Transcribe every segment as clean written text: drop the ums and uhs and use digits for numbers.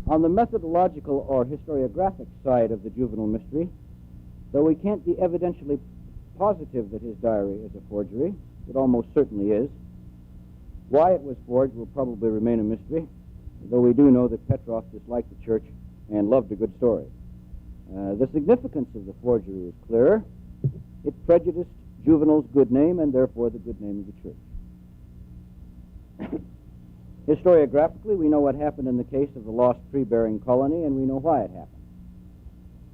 On the methodological or historiographic side of the juvenile mystery, though we can't be evidentially positive that his diary is a forgery, it almost certainly is. Why it was forged will probably remain a mystery, though we do know that Petrov disliked the church and loved a good story. The significance of the forgery is clear. It prejudiced Juvenile's good name and therefore the good name of the church. Historiographically, we know what happened in the case of the lost tree-bearing colony, and we know why it happened.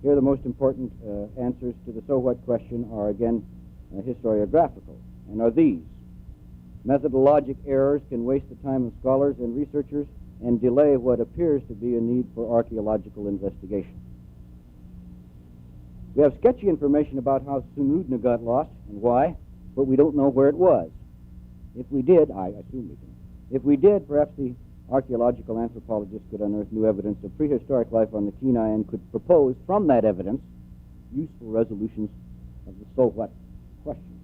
Here the most important answers to the so what question are again historiographical, and are these. Methodologic errors can waste the time of scholars and researchers and delay what appears to be a need for archaeological investigation. We have sketchy information about how Sunrudna got lost and why, but we don't know where it was. If we did, I assume we can. If we did, perhaps the archaeological anthropologist could unearth new evidence of prehistoric life on the Kenai and could propose from that evidence useful resolutions of the so what question.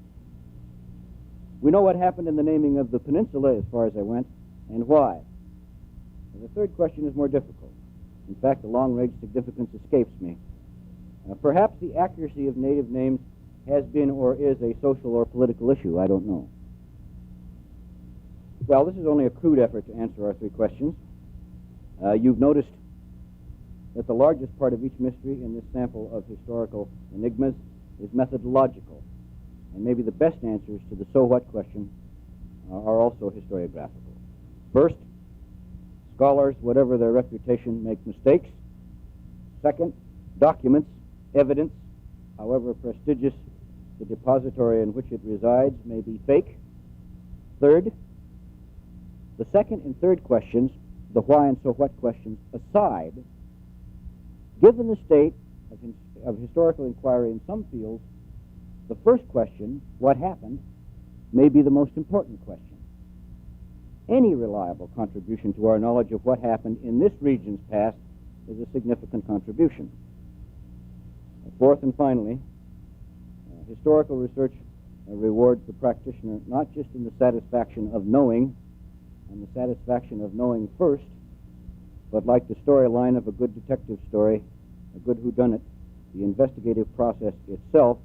We know what happened in the naming of the peninsula as far as I went, and why. And the third question is more difficult. In fact, the long-range significance escapes me. Perhaps the accuracy of native names has been or is a social or political issue. I don't know. Well, this is only a crude effort to answer our three questions. You've noticed that the largest part of each mystery in this sample of historical enigmas is methodological, and maybe the best answers to the so what question are also historiographical. First, scholars, whatever their reputation, make mistakes. Second, documents, evidence, however prestigious the depository in which it resides, may be fake. Third, the second and third questions, the why and so what questions aside, given the state of historical inquiry in some fields, the first question, what happened, may be the most important question. Any reliable contribution to our knowledge of what happened in this region's past is a significant contribution. Fourth and finally, historical research rewards the practitioner not just in the satisfaction of knowing and the satisfaction of knowing first, but like the storyline of a good detective story, a good whodunit, the investigative process itself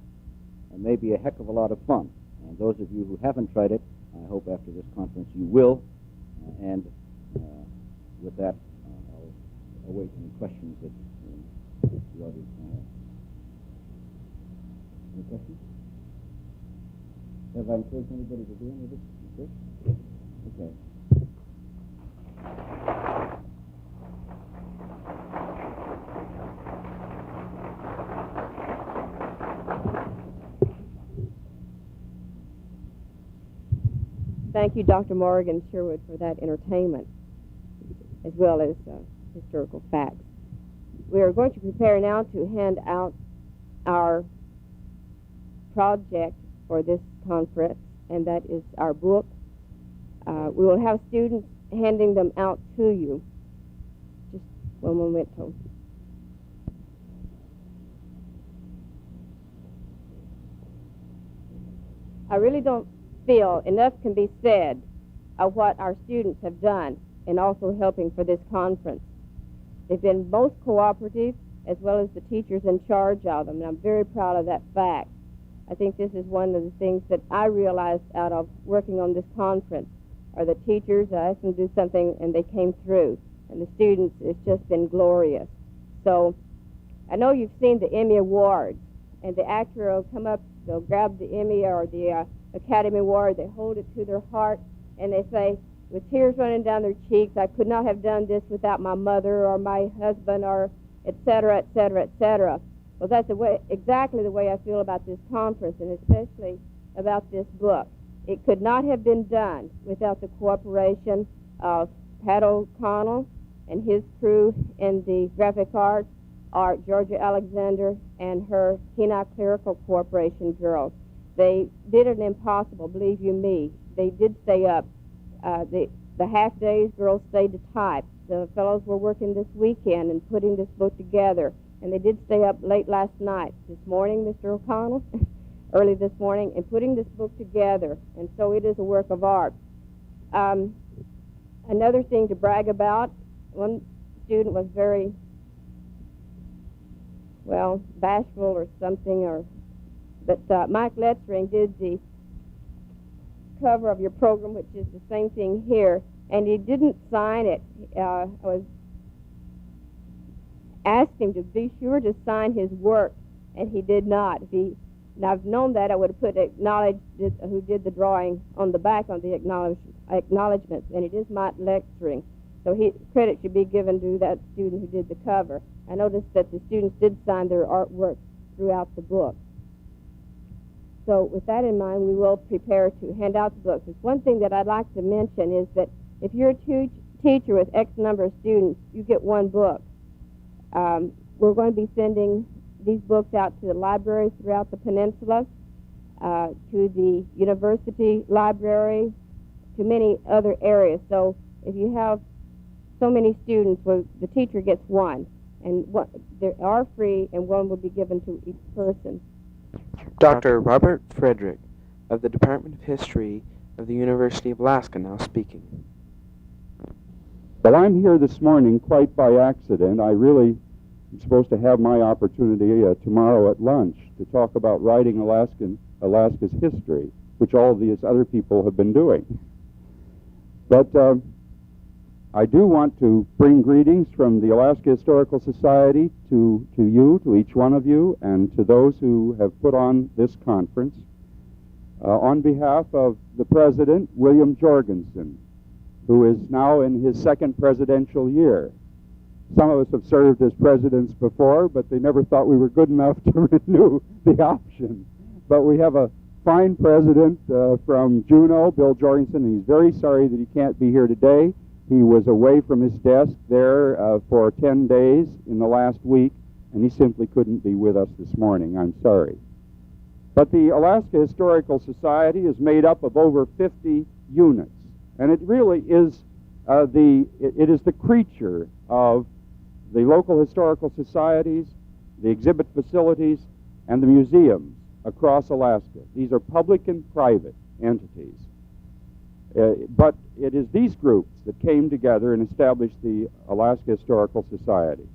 may be a heck of a lot of fun. And those of you who haven't tried it, I hope after this conference you will. And with that, I'll await any questions that the audience may have. Any questions? Have I encouraged anybody to do any of this research? Okay. Thank you, Dr. Morgan Sherwood, for that entertainment, as well as historical facts. We are going to prepare now to hand out our project for this conference, and that is our book. We will have students handing them out to you. Just one momento. I really don't feel enough can be said of what our students have done in also helping for this conference. They've been most cooperative, as well as the teachers in charge of them, and I'm very proud of that fact. I think this is one of the things that I realized out of working on this conference, are the teachers. I asked them to do something, and they came through, and the students, it's just been glorious. So I know you've seen the Emmy Awards, and the actor will come up, they'll grab the Emmy or the Academy Award, they hold it to their heart, and they say, with tears running down their cheeks, I could not have done this without my mother or my husband or et cetera, et cetera, et cetera. Well, that's exactly the way I feel about this conference, and especially about this book. It could not have been done without the cooperation of Pat O'Connell and his crew in the graphic arts, or Georgia Alexander and her Kenai Clerical Corporation girls. They did an impossible, believe you me. They did stay up. The half days, girls stayed to type. The fellows were working this weekend and putting this book together, and they did stay up late last night. This morning, Mr. O'Connell, early this morning, and putting this book together, and so it is a work of art. Another thing to brag about, one student was very, well, bashful or something, but Mike Letzering did the cover of your program, which is the same thing here, and he didn't sign it. I was asked him to be sure to sign his work, and he did not. And I've known that, I would have put acknowledged who did the drawing on the back on the acknowledgments, and it is Mike Letzering. So credit should be given to that student who did the cover. I noticed that the students did sign their artwork throughout the book. So with that in mind, we will prepare to hand out the books. There's one thing that I'd like to mention is that if you're a teacher with X number of students, you get one book. We're going to be sending these books out to the libraries throughout the peninsula, to the university library, to many other areas. So if you have so many students, well, the teacher gets one, and they are free, and one will be given to each person. Dr. Robert Frederick of the Department of History of the University of Alaska now speaking. Well, I'm here this morning quite by accident. I really am supposed to have my opportunity tomorrow at lunch to talk about writing Alaska's history, which all of these other people have been doing. But I do want to bring greetings from the Alaska Historical Society to you, to each one of you, and to those who have put on this conference. On behalf of the President, William Jorgensen, who is now in his second presidential year. Some of us have served as presidents before, but they never thought we were good enough to renew the option. But we have a fine president from Juneau, Bill Jorgensen, and he's very sorry that he can't be here today. He was away from his desk there for 10 days in the last week, and he simply couldn't be with us this morning. I'm sorry. But the Alaska Historical Society is made up of over 50 units, and it really is it is the creature of the local historical societies, the exhibit facilities, and the museums across Alaska. These are public and private entities. But it is these groups that came together and established the Alaska Historical Society.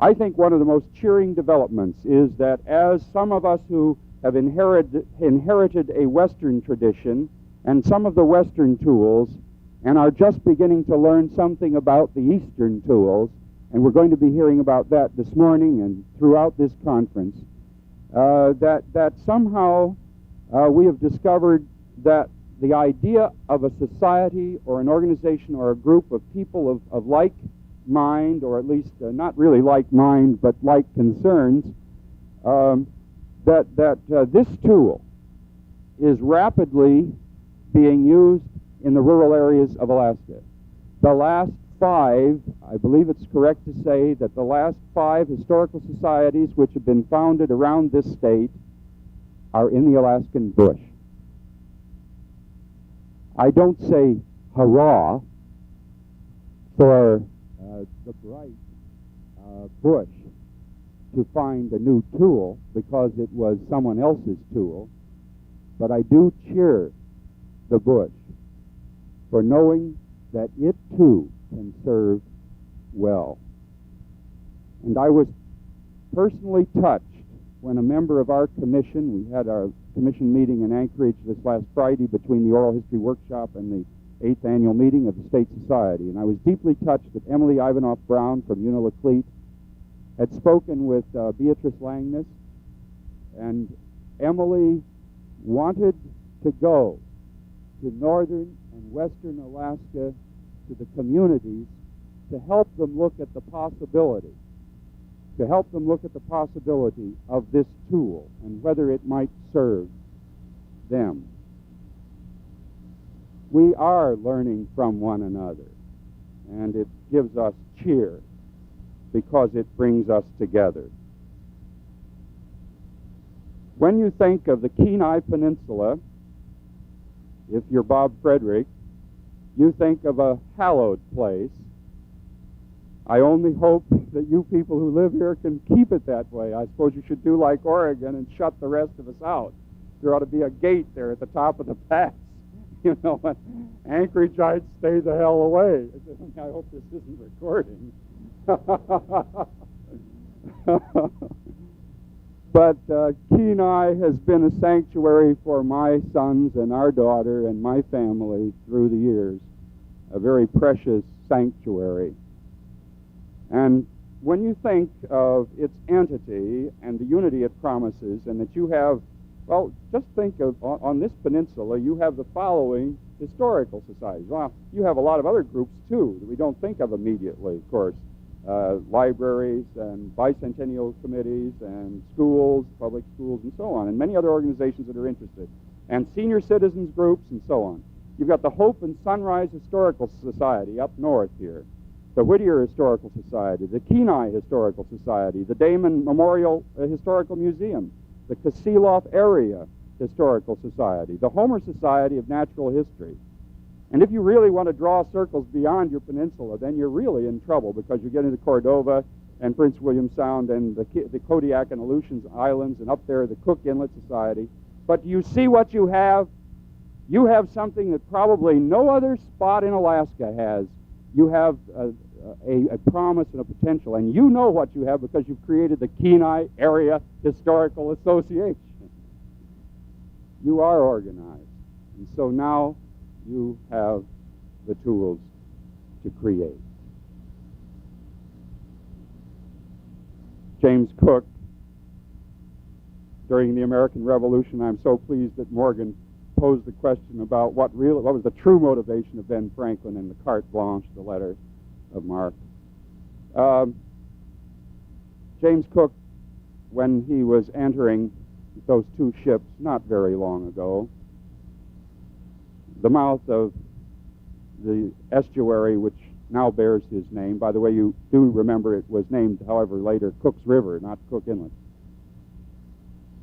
I think one of the most cheering developments is that as some of us who have inherited a Western tradition and some of the Western tools and are just beginning to learn something about the Eastern tools, and we're going to be hearing about that this morning and throughout this conference, that somehow we have discovered that the idea of a society or an organization or a group of people of like mind, or at least not really like mind, but like concerns, this tool is rapidly being used in the rural areas of Alaska. The last 5, I believe it's correct to say that the last 5 historical societies which have been founded around this state are in the Alaskan bush. I don't say hurrah for the bright bush to find a new tool because it was someone else's tool, but I do cheer the bush for knowing that it too can serve well. And I was personally touched when a member of our commission, we had our commission meeting in Anchorage this last Friday between the Oral History Workshop and the 8th annual meeting of the State Society, and I was deeply touched that Emily Ivanoff Brown from Unalakleet had spoken with Beatrice Langness, and Emily wanted to go to northern and western Alaska, to the communities, to help them look at the possibility, of this tool and whether it might serve them. We are learning from one another, and it gives us cheer because it brings us together. When you think of the Kenai Peninsula, if you're Bob Frederick, you think of a hallowed place. I only hope that you people who live here can keep it that way. I suppose you should do like Oregon and shut the rest of us out. There ought to be a gate there at the top of the pass. You know, Anchorage'ites stay the hell away. I hope this isn't recording. But Kenai has been a sanctuary for my sons and our daughter and my family through the years, a very precious sanctuary. And when you think of its entity and the unity it promises, and that you have, well, just think of, on this peninsula, you have the following historical societies. Well, you have a lot of other groups, too, that we don't think of immediately, of course. Libraries and bicentennial committees and schools, public schools, and so on, and many other organizations that are interested, and senior citizens groups, and so on. You've got the Hope and Sunrise Historical Society up north here, the Whittier Historical Society, the Kenai Historical Society, the Damon Memorial Historical Museum, the Kasilof Area Historical Society, the Homer Society of Natural History. And if you really want to draw circles beyond your peninsula, then you're really in trouble, because you get into Cordova and Prince William Sound and the Kodiak and Aleutians Islands, and up there the Cook Inlet Society. But you see what you have? You have something that probably no other spot in Alaska has. You have a promise and a potential, and you know what you have because you've created the Kenai Area Historical Association. You are organized, and so now you have the tools to create. James Cook, during the American Revolution, I'm so pleased that Morgan posed the question about what was the true motivation of Ben Franklin in the Carte Blanche, the letter of marque. James Cook, when he was entering those two ships not very long ago, the mouth of the estuary which now bears his name. By the way, you do remember it was named, however, later Cook's River, not Cook Inlet.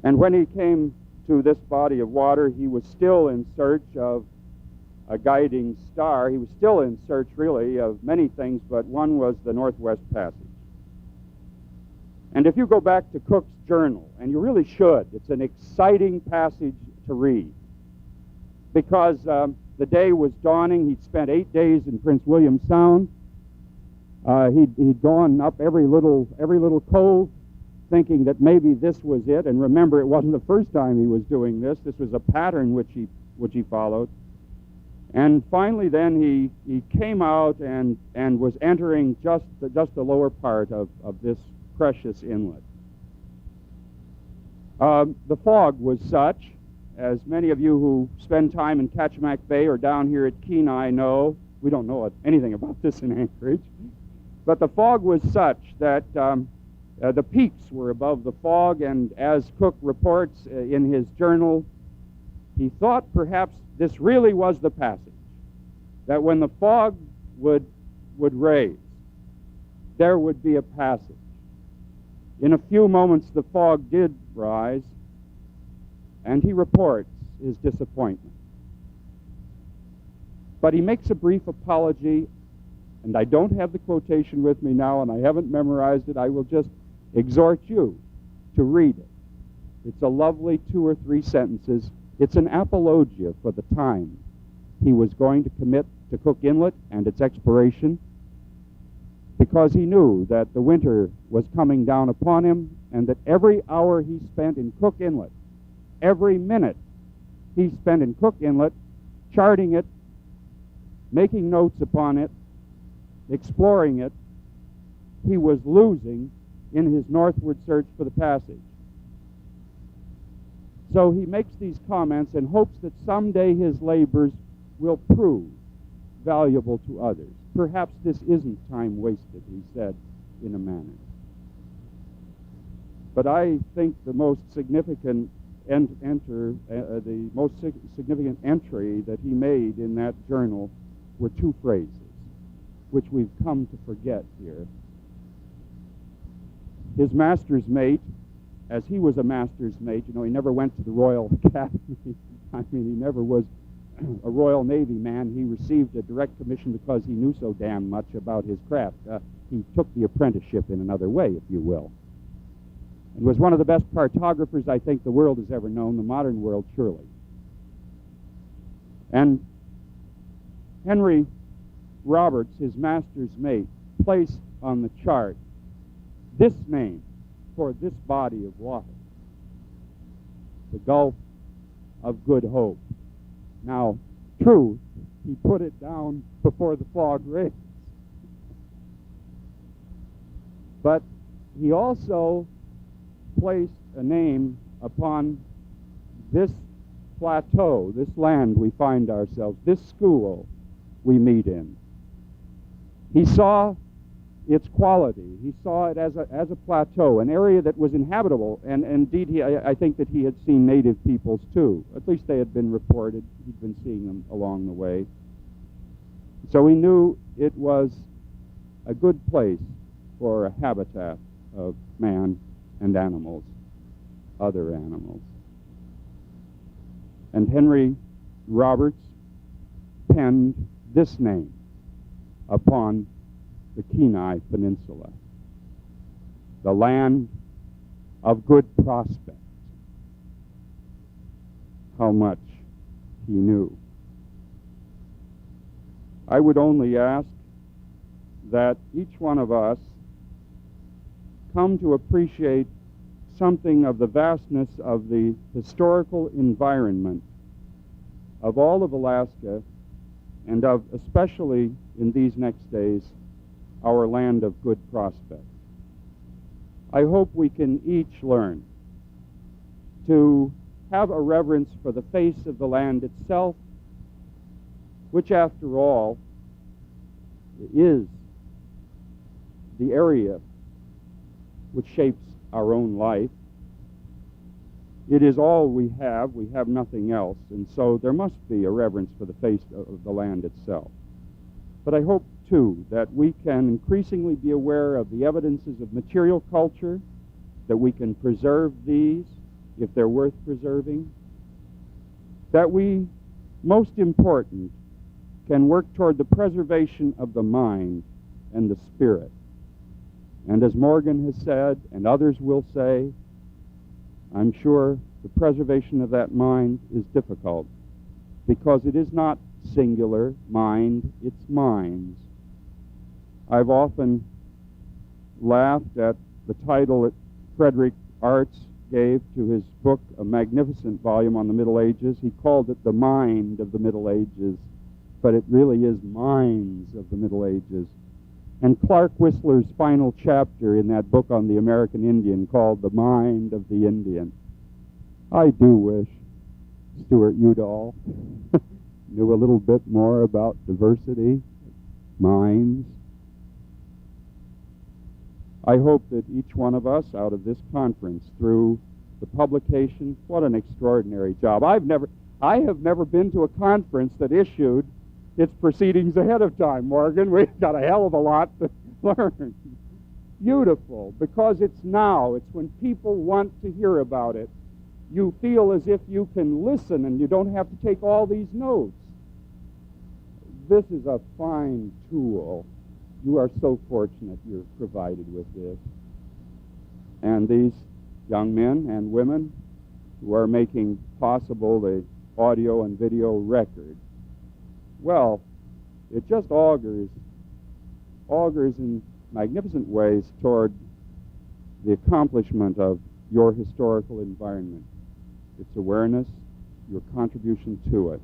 And when he came to this body of water, he was still in search of a guiding star. He was still in search, really, of many things, but one was the Northwest Passage. And if you go back to Cook's journal, and you really should, it's an exciting passage to read, because the day was dawning. He'd spent 8 days in Prince William Sound. He'd gone up every little cove, thinking that maybe this was it. And remember, it wasn't the first time he was doing this. This was a pattern which he followed. And finally, then he came out and was entering just the lower part of this precious inlet. The fog was such, as many of you who spend time in Kachemak Bay or down here at Kenai know. We don't know anything about this in Anchorage. But the fog was such that the peaks were above the fog, and as Cook reports in his journal, he thought perhaps this really was the passage, that when the fog would raise, there would be a passage. In a few moments, the fog did rise, and he reports his disappointment. But he makes a brief apology, and I don't have the quotation with me now, and I haven't memorized it. I will just exhort you to read it. It's a lovely 2 or 3 sentences. It's an apologia for the time he was going to commit to Cook Inlet and its exploration, because he knew that the winter was coming down upon him, and that every hour he spent in Cook Inlet, every minute he spent in Cook Inlet, charting it, making notes upon it, exploring it, he was losing in his northward search for the passage. So he makes these comments and hopes that someday his labors will prove valuable to others. Perhaps this isn't time wasted, he said in a manner. But I think the most significant significant entry that he made in that journal were 2 phrases, which we've come to forget here. His master's mate, as he was a master's mate, he never went to the Royal Academy. I mean, he never was a Royal Navy man. He received a direct commission because he knew so damn much about his craft. He took the apprenticeship in another way, if you will, and was one of the best cartographers I think the world has ever known, the modern world surely. And Henry Roberts, his master's mate, placed on the chart this name for this body of water, the Gulf of Good Hope. Now, truth, he put it down before the fog raised. But he also placed a name upon this plateau, this land we find ourselves, this school we meet in. He saw its quality. He saw it as a plateau, an area that was inhabitable, and indeed I think that he had seen native peoples too. At least they had been reported. He'd been seeing them along the way. So he knew it was a good place for a habitat of man and animals, other animals. And Henry Roberts penned this name upon the Kenai Peninsula, the land of good prospect. How much he knew. I would only ask that each one of us come to appreciate something of the vastness of the historical environment of all of Alaska, and of, especially in these next days, our land of good prospect. I hope we can each learn to have a reverence for the face of the land itself, which after all is the area which shapes our own life. It is all we have nothing else, and so there must be a reverence for the face of the land itself. But I hope, too, that we can increasingly be aware of the evidences of material culture, that we can preserve these if they're worth preserving, that we, most important, can work toward the preservation of the mind and the spirit. And as Morgan has said, and others will say, I'm sure the preservation of that mind is difficult, because it is not singular mind, it's minds. I've often laughed at the title that Frederick Arts gave to his book, a magnificent volume on the Middle Ages. He called it The Mind of the Middle Ages, but it really is Minds of the Middle Ages. And Clark Whistler's final chapter in that book on the American Indian, called The Mind of the Indian. I do wish Stuart Udall knew a little bit more about diversity, minds. I hope that each one of us out of this conference, through the publication, what an extraordinary job. I have never been to a conference that issued its proceedings ahead of time, Morgan. We've got a hell of a lot to learn. Beautiful, because it's now. It's when people want to hear about it. You feel as if you can listen and you don't have to take all these notes. This is a fine tool. You are so fortunate you're provided with this. And these young men and women who are making possible the audio and video record, well, it just augurs in magnificent ways toward the accomplishment of your historical environment, its awareness, your contribution to it.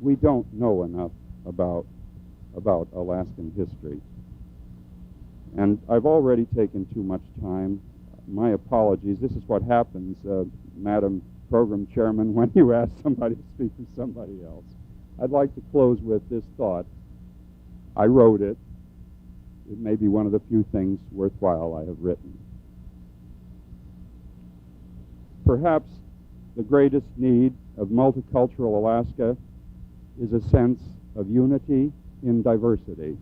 We don't know enough about Alaskan history. And I've already taken too much time. My apologies. This is what happens, Madam Program Chairman, when you ask somebody to speak for somebody else. I'd like to close with this thought. I wrote it. It may be one of the few things worthwhile I have written. Perhaps the greatest need of multicultural Alaska is a sense of unity in diversity.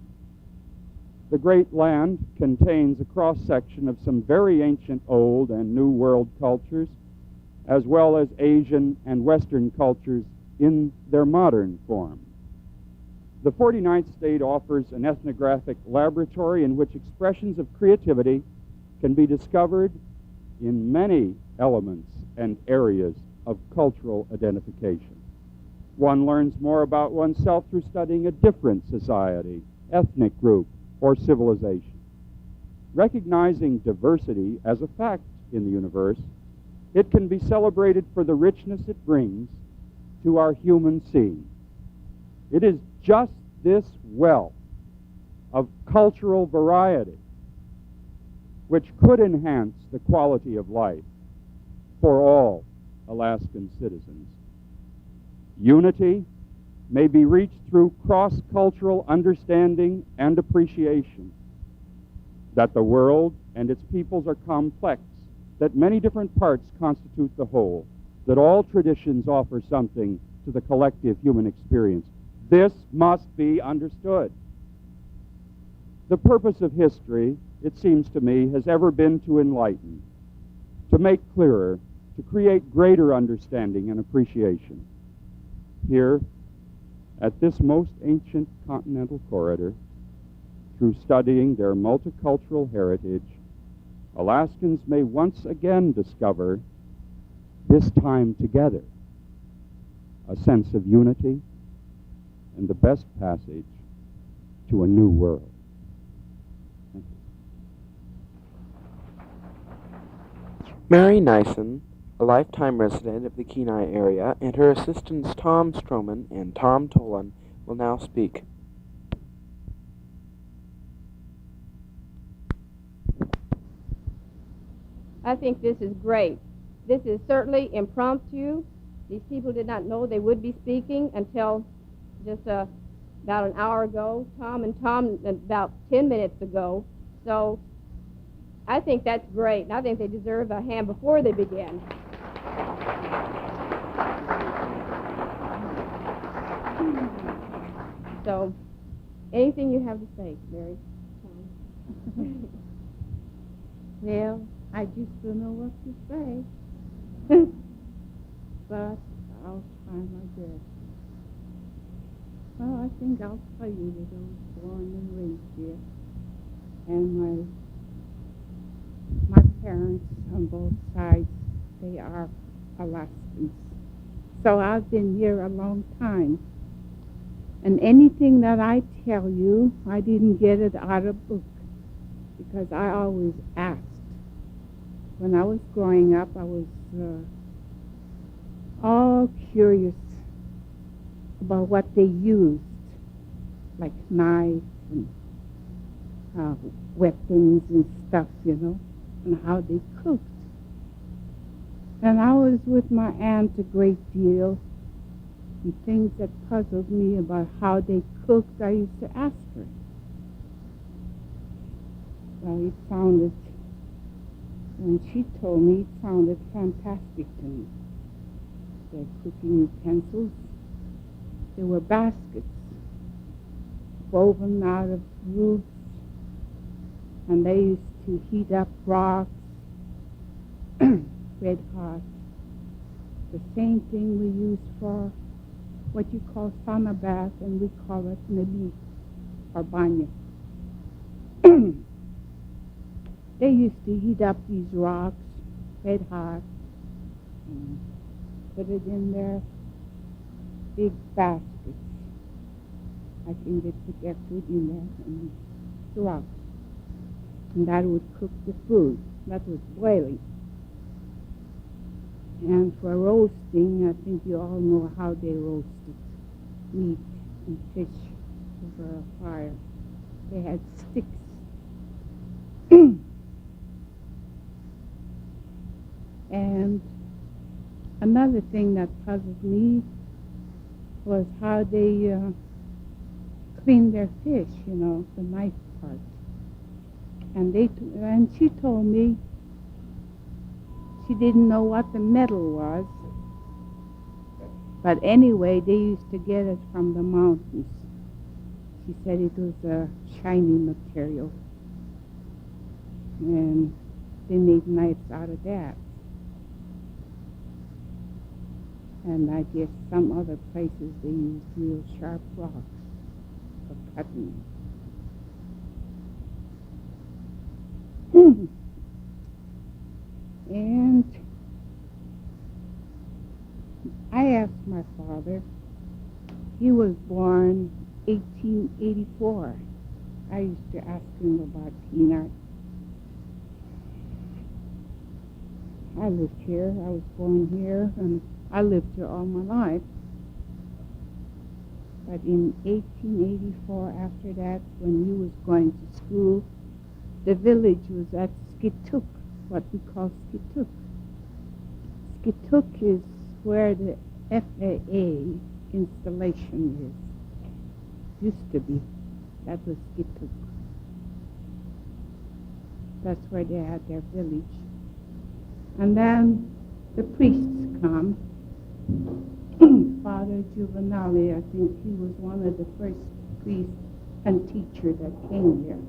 The great land contains a cross-section of some very ancient Old and New World cultures, as well as Asian and Western cultures in their modern form. The 49th state offers an ethnographic laboratory in which expressions of creativity can be discovered in many elements and areas of cultural identification. One learns more about oneself through studying a different society, ethnic group, or civilization. Recognizing diversity as a fact in the universe, it can be celebrated for the richness it brings to our human scene. It is just this wealth of cultural variety which could enhance the quality of life for all Alaskan citizens. Unity may be reached through cross-cultural understanding and appreciation that the world and its peoples are complex, that many different parts constitute the whole, that all traditions offer something to the collective human experience. This must be understood. The purpose of history, it seems to me, has ever been to enlighten, to make clearer, to create greater understanding and appreciation. Here, at this most ancient continental corridor, through studying their multicultural heritage, Alaskans may once again discover, this time together, a sense of unity and the best passage to a new world. Thank you. Mary Nyson, a lifetime resident of the Kenai area, and her assistants Tom Stroman and Tom Tolan will now speak. I think this is great. This is certainly impromptu. These people did not know they would be speaking until just about an hour ago. Tom about 10 minutes ago. So I think that's great, and I think they deserve a hand before they begin. So, anything you have to say, Mary? Well, I just don't know what to say, but I'll try my best. Well, I think I'll tell you that I was born and raised here, and my parents on both sides, they are Alaskans. So I've been here a long time. And anything that I tell you, I didn't get it out of book, because I always asked. When I was growing up, I was all curious about what they used, like knives and weapons and stuff, and how they cooked. And I was with my aunt a great deal, and things that puzzled me about how they cooked, I used to ask her. Well, it sounded, when she told me, it sounded fantastic to me. Their cooking utensils, they were baskets woven out of roots, and they used to heat up rocks red hot. The same thing we use for what you call sauna bath, and we call it nili or banya. They used to heat up these rocks red hot and put it in their big baskets. I think they put their food in there and the rocks. And that would cook the food. That was boiling. And for roasting, I think you all know how they roasted meat and fish over a fire. They had sticks. And another thing that puzzled me was how they cleaned their fish, the knife part. And she told me she didn't know what the metal was, but anyway, they used to get it from the mountains. She said it was a shiny material, and they made knives out of that. And I guess some other places they used real sharp rocks for cutting. And I asked my father, he was born 1884. I used to ask him about Kenai, I lived here. I was born here, and I lived here all my life. But in 1884, after that, when we was going to school, the village was at Skituk, what we call Skituk. Skituk is where the FAA installation is. Used to be. That was Skituk. That's where they had their village. And then the priests come. Father Juvenali, I think he was one of the first priests and teacher that came here.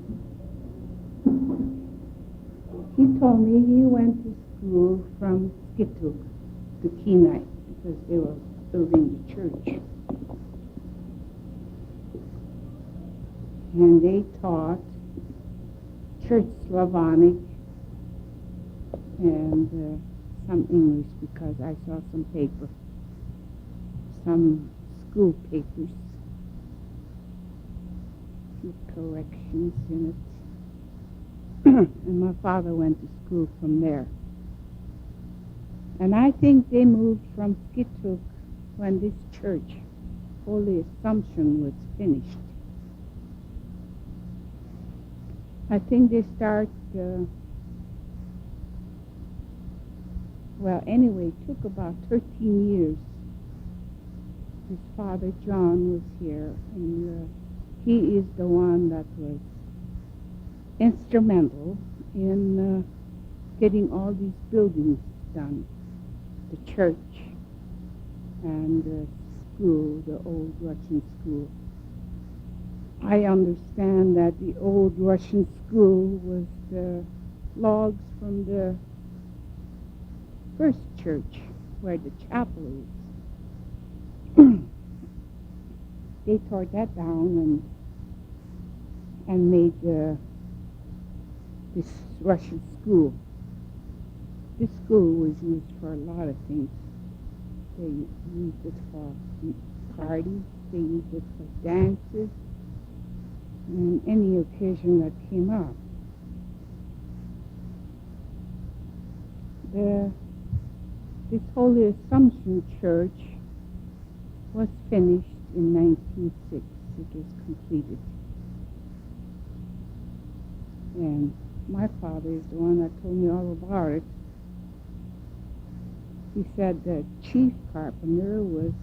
He told me he went to school from Skituk to Kenai because they were building the church. And they taught Church Slavonic and some English because I saw some paper, some school papers with corrections in it. And my father went to school from there. And I think they moved from Skituk when this church, Holy Assumption, was finished. I think they start, well, anyway, it took about 13 years. His father, John, was here, and he is the one that was instrumental in getting all these buildings done. The church and the school, the old Russian school. I understand that the old Russian school was the logs from the first church where the chapel is. They tore that down and made this Russian school. This school was used for a lot of things. They used it for parties, they used it for dances, and any occasion that came up. This Holy Assumption Church was finished in 1906. It was completed. And my father is the one that told me all about it. He said the chief carpenter was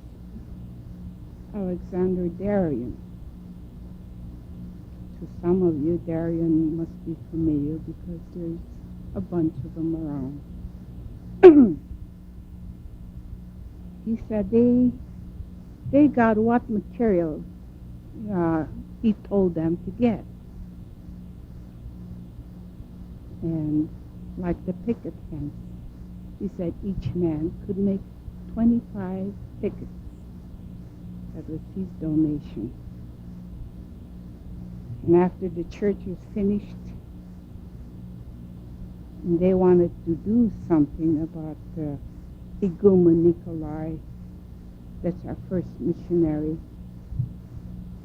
Alexander Darien. To some of you, Darien must be familiar because there's a bunch of them around. He said they got what material he told them to get. And like the picket fence, he said each man could make 25 pickets. That was his donation. And after the church was finished, and they wanted to do something about Iguman Nikolai, that's our first missionary.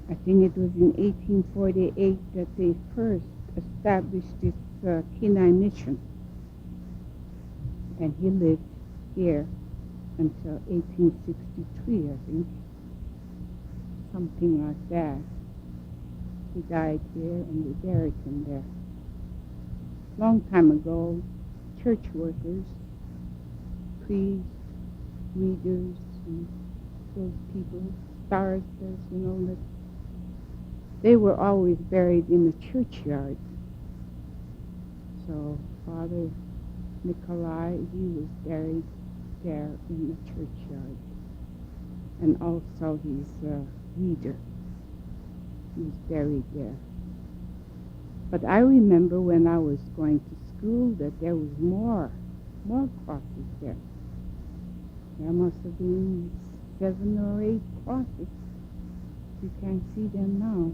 I think it was in 1848 that they first established this Kenai mission. And he lived here until 1863, I think. Something like that. He died here and they buried him there. Long time ago, church workers, priests, readers, and those people, starters, that they were always buried in the churchyard. So Father Nikolai, he was buried there in the churchyard. And also his reader, he was buried there. But I remember when I was going to school that there was more crosses there. There must have been 7 or 8 crosses. You can't see them now.